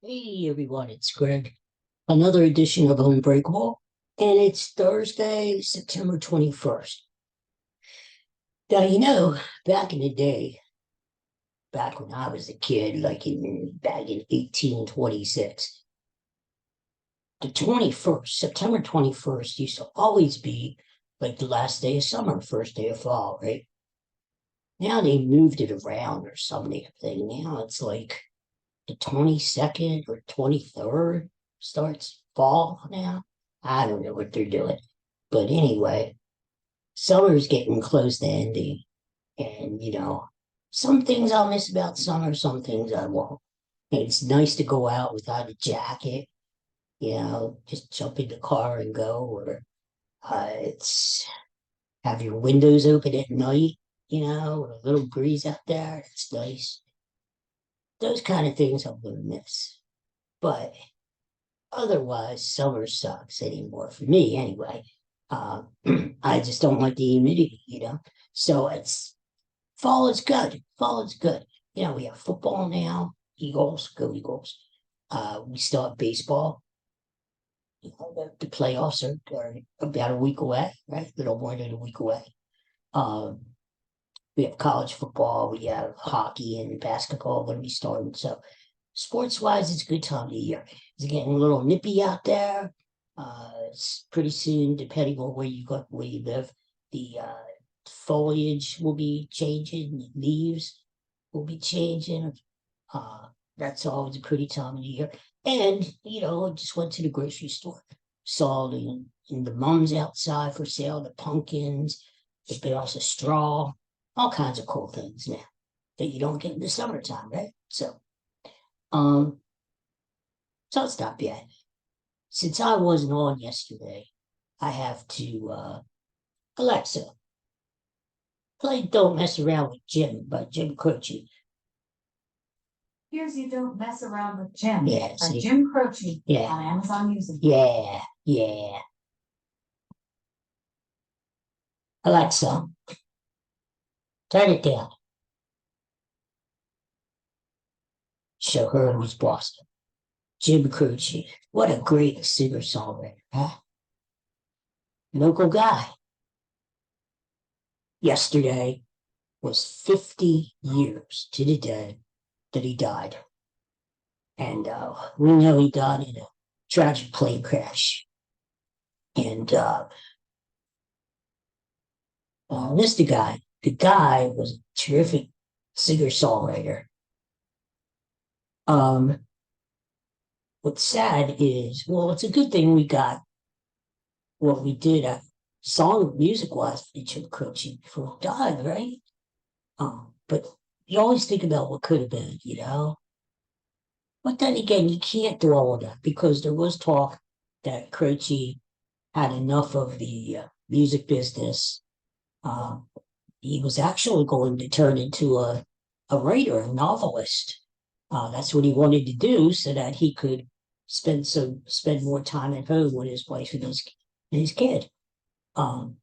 Hey everyone, it's Greg. Another edition of Unbreakable, and it's Thursday, September 21st. Now, back in the day, back when I was a kid, back in 1826, the 21st, September 21st used to always be like the last day of summer, first day of fall, right? Now they moved it around or something. Now it's like the 22nd or 23rd starts fall now. I don't know what they're doing. But anyway, summer's getting close to ending. And, some things I'll miss about summer, some things I won't. And it's nice to go out without a jacket, just jump in the car and go, or it's have your windows open at night, with a little breeze out there. It's nice. Those kind of things I'm going to miss. But otherwise, summer sucks anymore for me anyway. Uh, I just don't like the humidity. So it's fall is good. Fall is good. We have football now. Eagles, go Eagles. We still have baseball. The playoffs are about a week away, right? A little more than a week away. Um, we have college football. We have hockey and basketball going to be starting. So sports wise, it's a good time of the year. It's getting a little nippy out there. It's pretty soon, depending on where you live, the foliage will be changing, the leaves will be changing. Uh, that's always a pretty time of the year. And I just went to the grocery store, saw the mums outside for sale, the pumpkins, the bales of straw, all kinds of cool things now that you don't get in the summertime, right? Um, so it's not bad. Since I wasn't on yesterday, I have to Alexa, play Don't Mess Around with Jim by Jim Croce. Here's You Don't Mess Around with Jim Yeah, by see? Jim Croce Yeah, on Amazon Music. yeah. Alexa, turn it down. Show her who's boss. Jim Croce. What a great singer-songwriter, huh? Local guy. Yesterday was 50 years to the day that he died. And we know he died in a tragic plane crash. And missed the guy. The guy was a terrific singer-songwriter. Um, what's sad is, well, it's a good thing we got what we did song music wise for Jim Croce before he died, right? But you always think about what could have been. But then again, you can't do all of that because there was talk that Croce had enough of the music business. Um, he was actually going to turn into a writer, a novelist. That's what he wanted to do so that he could spend more time at home with his wife and his kid. Um,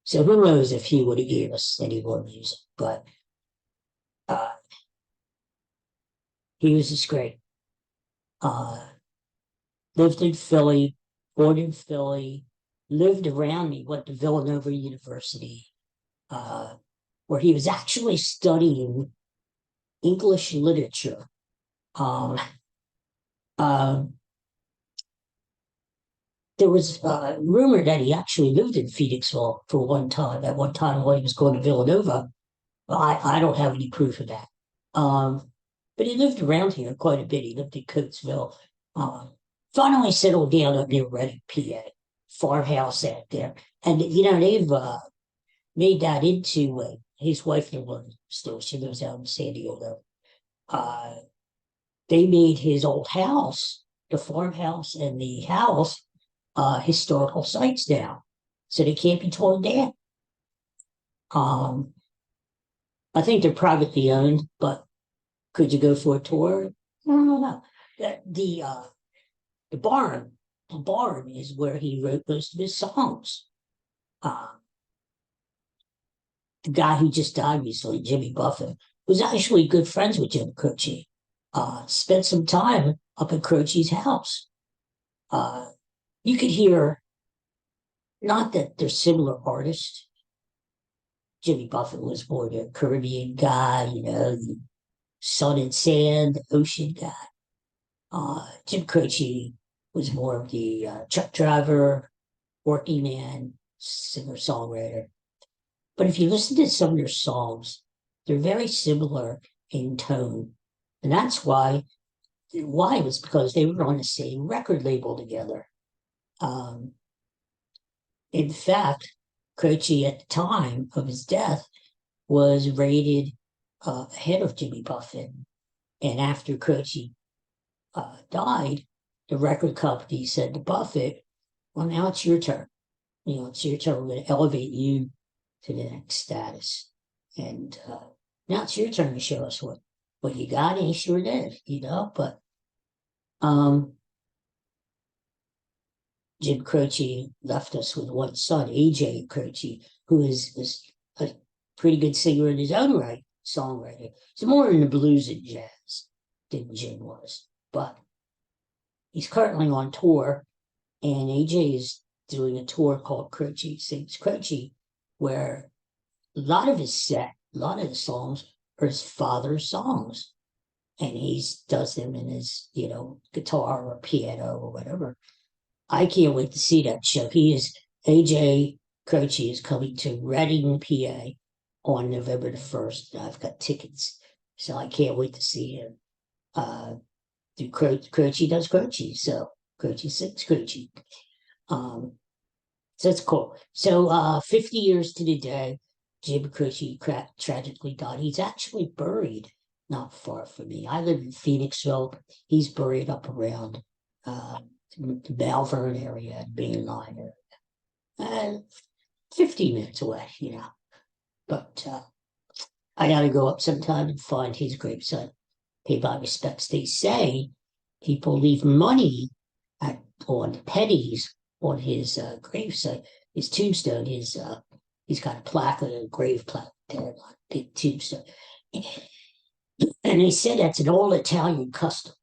so who knows if he would have gave us any more music, but uh, he was just great. Uh, lived in Philly, born in Philly, lived around me, went to Villanova University, uh, where he was actually studying English literature. Um, uh, there was a rumor that he actually lived in Phoenixville for one time, at one time while he was going to Villanova. Well, I don't have any proof of that. Um, but he lived around here quite a bit. He lived in Coatesville. Um, finally settled down up near Reading, PA, farmhouse out there. And, they've made that into his wife still, she lives out in San Diego. Uh, they made his old house, the farmhouse and the house, historical sites now. So they can't be torn down. Um, I think they're privately owned, but could you go for a tour? I don't know. The barn, the barn is where he wrote most of his songs. Uh, the guy who just died recently, Jimmy Buffett, was actually good friends with Jim Croce. spent some time up at Croce's house. You could hear, not that they're similar artists. Jimmy Buffett was more the Caribbean guy, the sun and sand, ocean guy. Jim Croce was more of the truck driver, working man, singer songwriter. But if you listen to some of their songs, they're very similar in tone. And that's why was because they were on the same record label together. Um, in fact, Croce at the time of his death was rated ahead of Jimmy Buffett. And after Croce died, the record company said to Buffett, well, now it's your turn. It's your turn. We're going to elevate you to the next status. And now it's your turn to show us what you got. And he sure did, but Jim Croce left us with one son, AJ Croce, who is a pretty good singer in his own right, songwriter. He's more in the blues and jazz than Jim was, but he's currently on tour, and AJ is doing a tour called Croce Sings Croce, where a lot of the songs are his father's songs, and he does them in his, guitar or piano or whatever. I can't wait to see that show. AJ Croce is coming to Reading, PA on November the 1st. I've got tickets, so I can't wait to see him. Croce does Croce, so Croce Sings Croce. So it's cool. So 50 years to the day, Jim Croce tragically died. He's actually buried not far from me. I live in Phoenixville. He's buried up around the Malvern area and Mainline area. 15 minutes away, But I got to go up sometime and find his gravesite, pay my respects. They say people leave money on pennies on his gravesite, his tombstone. He's got a plaque, a grave plaque there, like a big tombstone. And they said that's an old Italian custom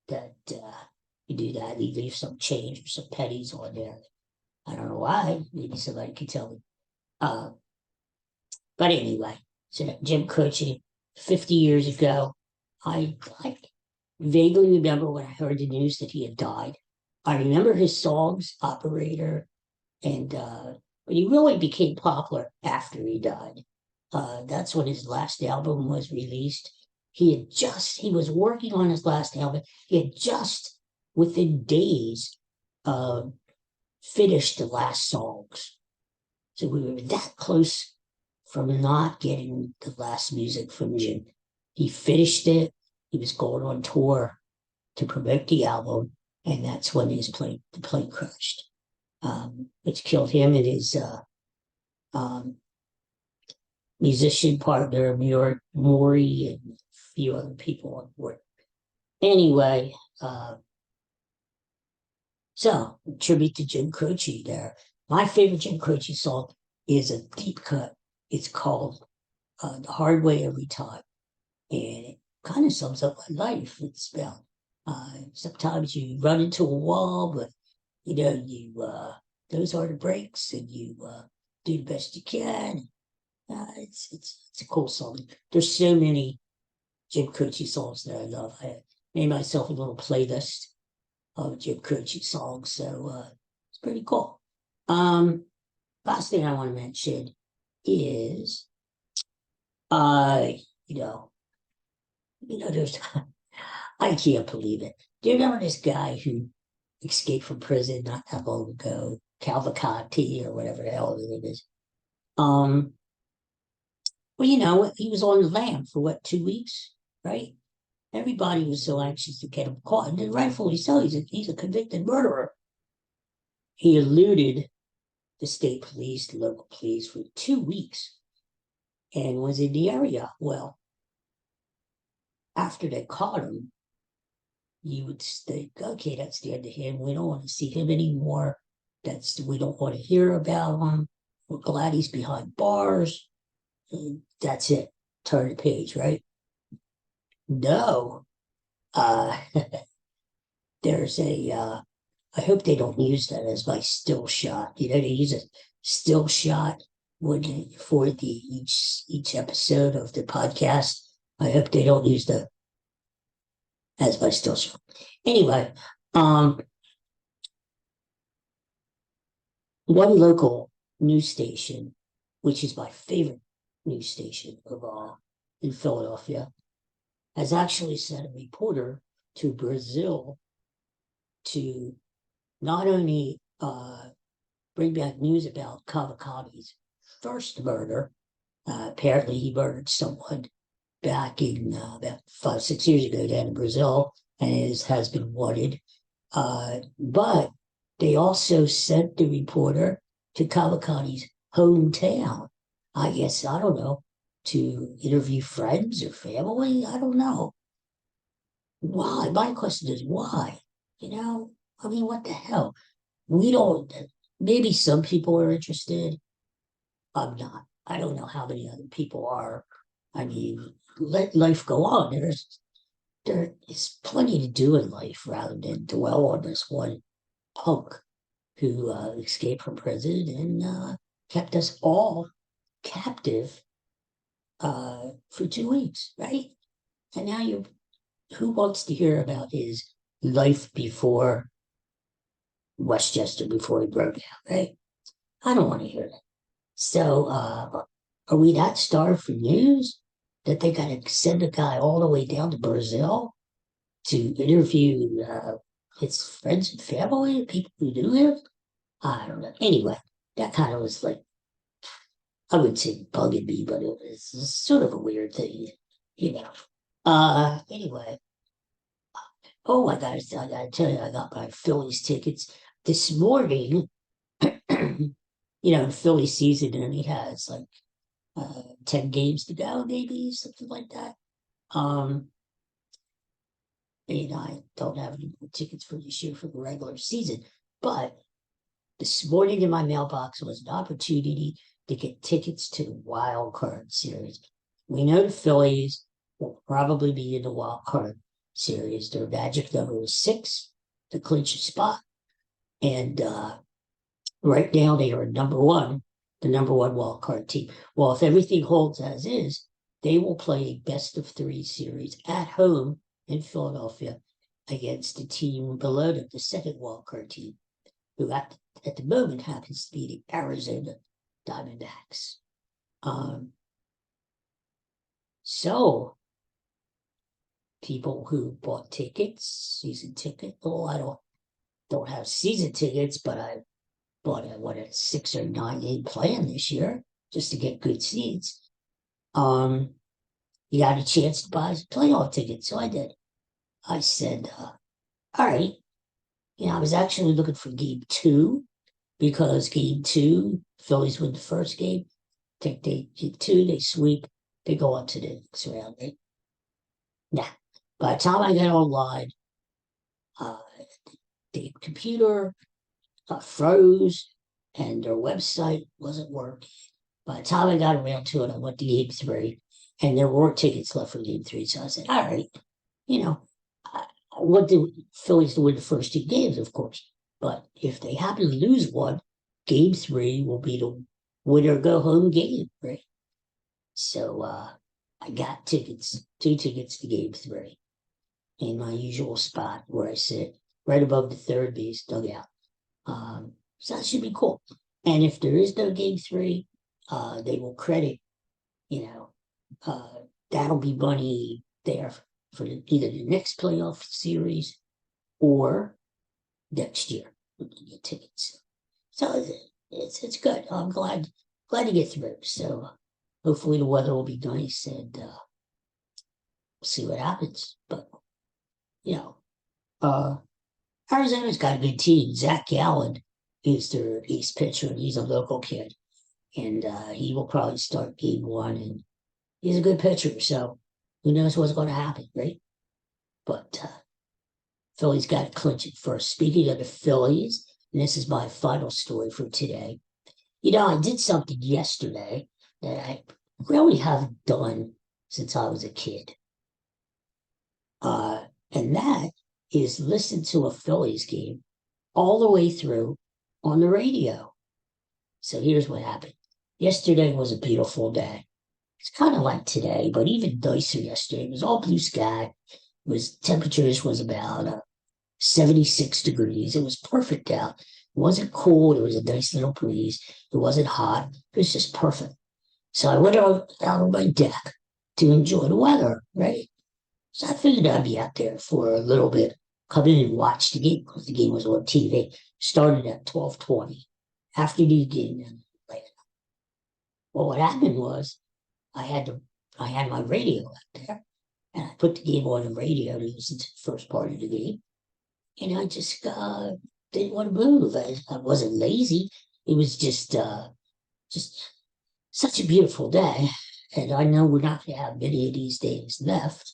that you do that. You leave some change or some pennies on there. I don't know why. Maybe somebody can tell me. But anyway, so Jim Croce, 50 years ago, I vaguely remember when I heard the news that he had died. I remember his songs, Operator, and but he really became popular after he died. That's when his last album was released. He was working on his last album. He had just, within days, finished the last songs. So we were that close from not getting the last music from Jim. He finished it. He was going on tour to promote the album, and that's when the plane crashed, which killed him and his musician partner, Maury, and a few other people on board. Anyway, so tribute to Jim Croce there. My favorite Jim Croce song is a deep cut. It's called The Hard Way Every Time. And it kind of sums up my life. It's about sometimes you run into a wall, but those are the breaks, and you do the best you can. It's a cool song. There's so many Jim Croce songs that I love. I made myself a little playlist of Jim Croce songs, so it's pretty cool. Last thing I want to mention is, there's, I can't believe it. Do you remember this guy who escaped from prison not that long ago, Cavalcanti or whatever the hell it is? Well, he was on the lam for 2 weeks, right? Everybody was so anxious to get him caught, and rightfully so. He's a convicted murderer. He eluded the state police, the local police, for 2 weeks, and was in the area. Well, after they caught him, you would think, okay, that's the end of him. We don't want to see him anymore. We don't want to hear about him. We're glad he's behind bars. And that's it. Turn the page, right? No. Uh, there's I hope they don't use that as my still shot. They use a still shot for the each episode of the podcast. I hope they don't use the as my still shot. Anyway, um, one local news station, which is my favorite news station of all in Philadelphia, has actually sent a reporter to Brazil to not only bring back news about Cavalcante's first murder. Apparently, he murdered someone back in about 5, 6 years ago down in Brazil, and has been wanted. But they also sent the reporter to Cavalcante's hometown. I guess, I don't know, to interview friends or family. I don't know. Why? My question is why? I mean, what the hell? We don't, maybe some people are interested. I'm not. I don't know how many other people are. I mean, let life go on. There is plenty to do in life rather than dwell on this one punk who escaped from prison and kept us all captive for 2 weeks, right? And now who wants to hear about his life before Westchester, before he broke out, right? I don't want to hear that. So, are we that starved for news that they got to send a guy all the way down to Brazil to interview his friends and family, people who knew him? I don't know. Anyway, that kind of was like, I wouldn't say bugging me, but it was sort of a weird thing, you know. Anyway, oh, I gotta tell you, I got my Phillies tickets this morning. The Philly season only has like 10 games to go, maybe something like that. Um, I don't have any more tickets for this year for the regular season, but this morning in my mailbox was an opportunity to get tickets to the wild card series. We know the Phillies will probably be in the wild card series. Their magic number is 6 to clinch a spot. And right now they are the number one wild card team. Well, if everything holds as is, they will play a best of 3 series at home in Philadelphia against the team below them, the second wild card team, who at the moment happens to be the Arizona Diamondbacks. So people who bought tickets, season ticket, well, I don't have season tickets, but I bought a 6 or 9 game plan this year just to get good seats. You got a chance to buy playoff tickets, so I did. I said, all right. I was actually looking for game 2 because game 2, Phillies win the first game. Take game 2, they sweep, they go on to the next round. Right? Nah. By the time I got online, uh, the computer froze and their website wasn't working. By the time I got around to it, I went to game 3, and there weren't tickets left for game 3. So I said, all right, I want the Phillies to win the first 2 games, of course. But if they happen to lose one, game 3 will be the winner go home game, right? So I got 2 tickets to game 3 in my usual spot where I sit right above the third base dugout. So that should be cool. And if there is no game 3, they will credit, that'll be money there for either the next playoff series or next year when you get tickets. So it's good. I'm glad to get through. So hopefully the weather will be nice and we'll see what happens. But uh, Arizona's got a good team. Zach Gallen is their ace pitcher, and he's a local kid, and he will probably start game 1. And he's a good pitcher, so who knows what's going to happen, right? But Phillies got to clinch it first. Speaking of the Phillies, and this is my final story for today. I did something yesterday that I really haven't done since I was a kid. And And that is listen to a Phillies game all the way through on the radio. So here's what happened. Yesterday was a beautiful day. It's kind of like today, but even nicer yesterday. It was all blue sky. Temperatures was about 76 degrees. It was perfect out. It wasn't cool. It was a nice little breeze. It wasn't hot. It was just perfect. So I went out on my deck to enjoy the weather, right? So I figured I'd be out there for a little bit, come in and watch the game because the game was on TV. Started at 12:20. Afternoon game. Well, what happened was I had my radio out there, and I put the game on the radio to listen to the first part of the game, and I just didn't want to move. I wasn't lazy. It was just such a beautiful day, and I know we're not going to have many of these days left.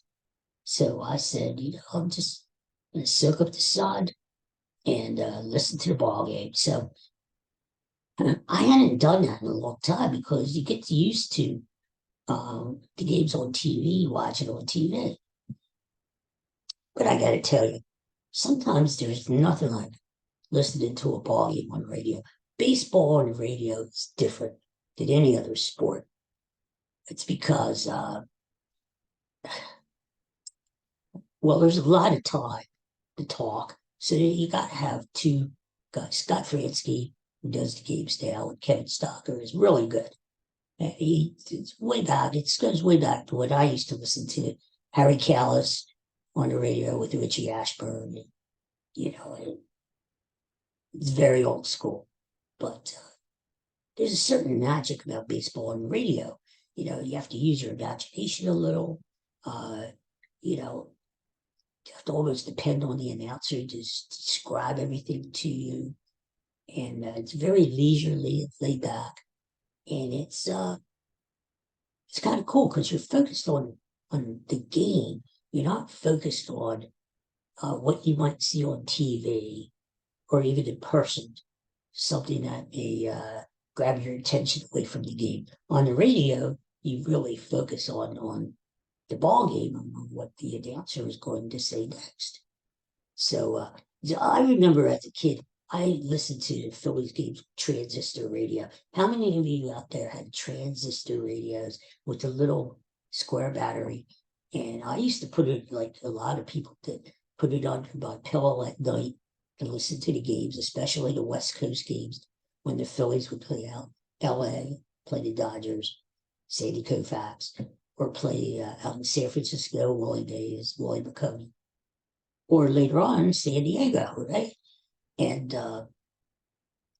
So I said, I'm just going to soak up the sun and listen to the ball game. So I hadn't done that in a long time because you get used to the games on TV, watching on TV. But I got to tell you, sometimes there's nothing like listening to a ball game on the radio. Baseball on the radio is different than any other sport. It's because, well, there's a lot of time to talk. So you got to have two guys. Scott Fransky, who does the games now, and Kevin Stocker is really good. It's way back. It goes way back to what I used to listen to. Harry Callis on the radio with Richie Ashburn. It's very old school. But there's a certain magic about baseball on the radio. You have to use your imagination a little. You have to almost depend on the announcer to describe everything to you. And it's very leisurely and laid back. And it's kind of cool because you're focused on the game. You're not focused on what you might see on TV or even in person, something that may grab your attention away from the game. On the radio, you really focus on the ball game and on what the announcer is going to say next. So I remember as a kid, I listened to the Phillies games transistor radio. How many of you out there had transistor radios with a little square battery? And I used to put it, like a lot of people did, put it under my pillow at night and listen to the games, especially the West Coast games when the Phillies would play out LA, play the Dodgers, Sandy Koufax, or play out in San Francisco, Willie Mays, Willie McCovey, or later on San Diego, right? And I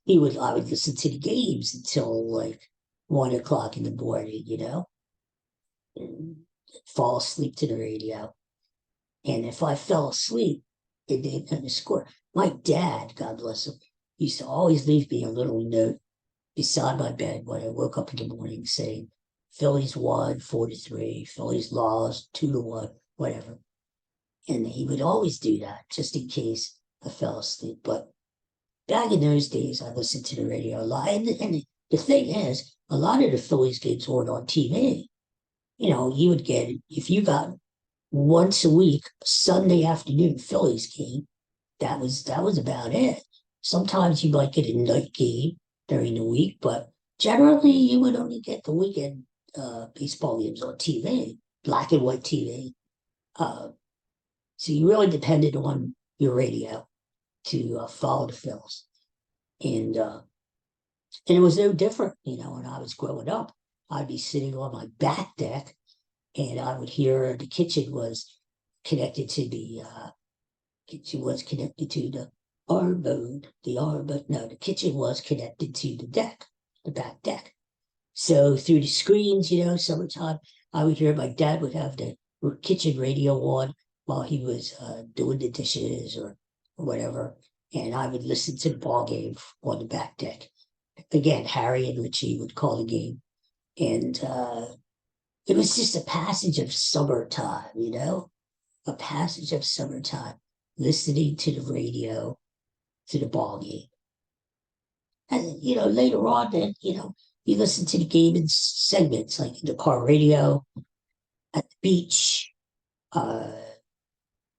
would listen to the games until like 1 o'clock in the morning, and fall asleep to the radio. And if I fell asleep, it didn't score. My dad, God bless him, used to always leave me a little note beside my bed when I woke up in the morning saying, Phillies won 4-3, Phillies lost 2-1, whatever. And he would always do that just in case I fell asleep. But back in those days, I listened to the radio a lot. And the thing is, a lot of the Phillies games weren't on TV. You would get, if you got once a week, Sunday afternoon Phillies game, that was about it. Sometimes you might get a night game during the week, but generally you would only get the weekend baseball games on TV, black and white TV. So you really depended on your radio to follow the Phillies. And it was no different, when I was growing up. I'd be sitting on my back deck and I would hear the kitchen was connected to the arm mode, the kitchen was connected to the back deck. So through the screens, summertime, I would hear my dad would have the kitchen radio on while he was doing the dishes or whatever. And I would listen to the ball game on the back deck. Again, Harry and Richie would call the game. And it was just a passage of summertime, a passage of summertime, listening to the radio, to the ball game. And, later on, then, you listen to the game in segments, like the car radio, at the beach,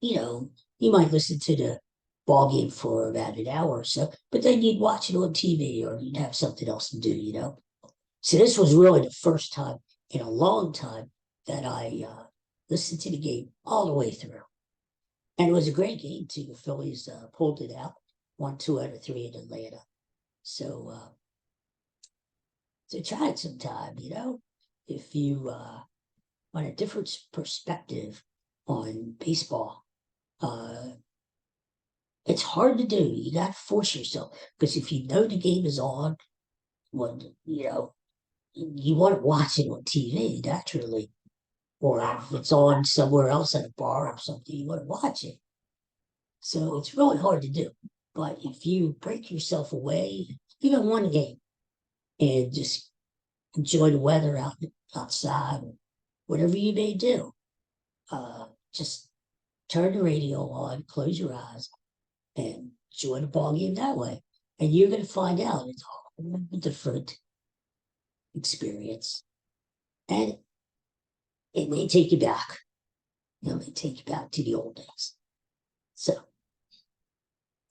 you might listen to the ball game for about an hour or so, but then you'd watch it on TV or you'd have something else to do. So this was really the first time in a long time that I listened to the game all the way through. And it was a great game too. The Phillies pulled it out, won 2 out of 3 in Atlanta. So try it sometime. If you want a different perspective on baseball. It's hard to do. You got to force yourself because if you know the game is on, when you want to watch it on TV naturally, or if it's on somewhere else at a bar or something, you want to watch it. So it's really hard to do. But if you break yourself away, even one game, and just enjoy the weather outside, or whatever you may do, just turn the radio on, close your eyes, and enjoy the ball game that way. And you're going to find out it's a different experience. And it may take you back. It may take you back to the old days. So,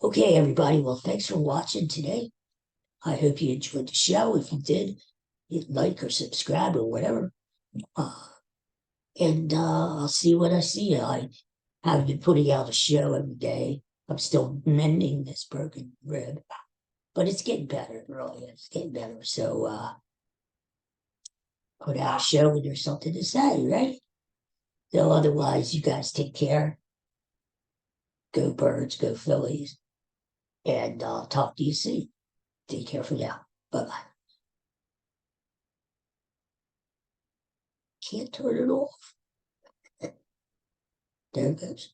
okay, everybody. Well, thanks for watching today. I hope you enjoyed the show. If you did, hit like or subscribe or whatever. And I'll see what I see. I haven't been putting out a show every day. I'm still mending this broken rib, but it's getting better, really. It's getting better. So put out a show when there's something to say, right? So otherwise, you guys take care. Go Birds, go Phillies, and I'll talk to you soon. Take care for now. Bye bye. Can't turn it off. There it goes.